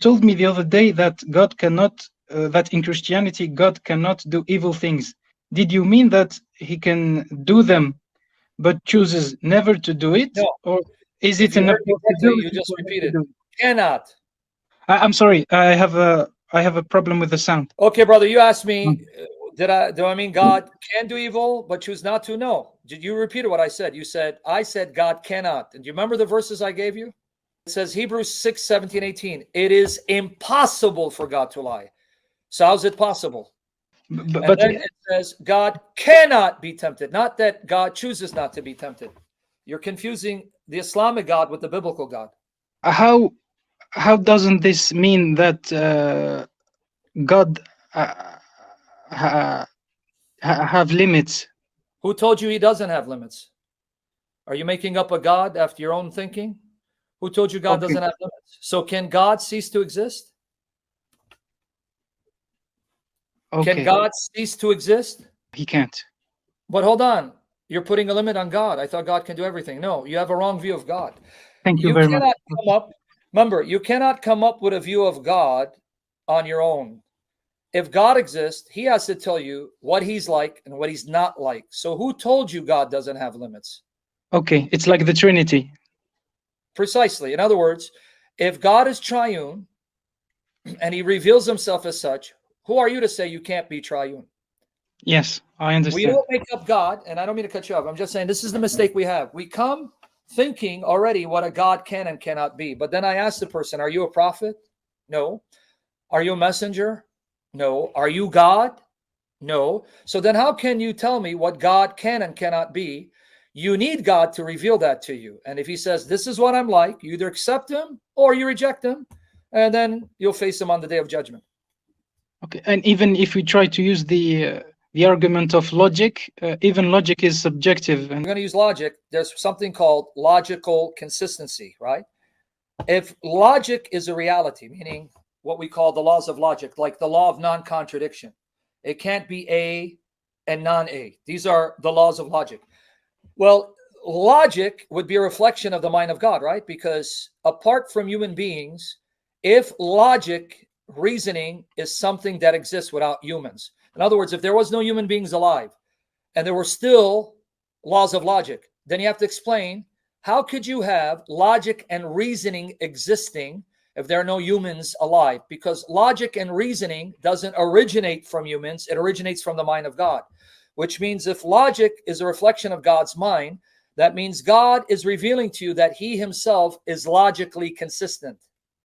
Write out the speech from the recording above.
told me the other day that God cannot, that in Christianity, God cannot do evil things. Did you mean that he can do them, but chooses never to do it? No. Or is If it you an heard me correctly, you impossibility just for him to repeated. do it? Cannot. I'm sorry, I have a problem with the sound. Okay, brother, you asked me, do I mean God can do evil but choose not to? No. Did you repeat what I said? You said, I said God cannot. And do you remember the verses I gave you? It says Hebrews 6, 17, 18. It is impossible for God to lie. So how's it possible? And But then it says God cannot be tempted. Not that God chooses not to be tempted. You're confusing the Islamic God with the biblical God. how doesn't this mean that God have limits? Who told you he doesn't have limits? Are you making up a God after your own thinking? Who told you God Okay. doesn't have limits? So can God cease to exist? Okay. Can God cease to exist? He can't. But hold on. You're putting a limit on God. I thought God can do everything. No, you have a wrong view of God. Thank you You very much. cannot come up, remember, you cannot come up with a view of God on your own. If God exists, he has to tell you what he's like and what he's not like. So who told you God doesn't have limits? Okay, it's like the Trinity. Precisely. In other words, if God is triune and he reveals himself as such, who are you to say you can't be triune? Yes, I We understand. don't make up God, and I don't mean to cut you off. I'm just saying this is the mistake we have. We come thinking already what a God can and cannot be. But then I ask the person, are you a prophet? No. Are you a messenger? No. Are you God? No. So then how can you tell me what God can and cannot be? You need God to reveal that to you. And if he says, this is what I'm like, you either accept him or you reject him, and then you'll face him on the day of judgment. Okay, and even if we try to use the argument of logic, even logic is subjective. And I'm going to use logic. There's something called logical consistency, right? If logic is a reality, meaning what we call the laws of logic, like the law of non-contradiction, it can't be A and non-A. These are the laws of logic. Well, logic would be a reflection of the mind of God, right? Because apart from human beings, if logic, reasoning is something that exists without humans. In other words, if there was no human beings alive and there were still laws of logic, then you have to explain, how could you have logic and reasoning existing if there are no humans alive? Because logic and reasoning doesn't originate from humans. It originates from the mind of God, which means if logic is a reflection of God's mind, that means God is revealing to you that he himself is logically consistent.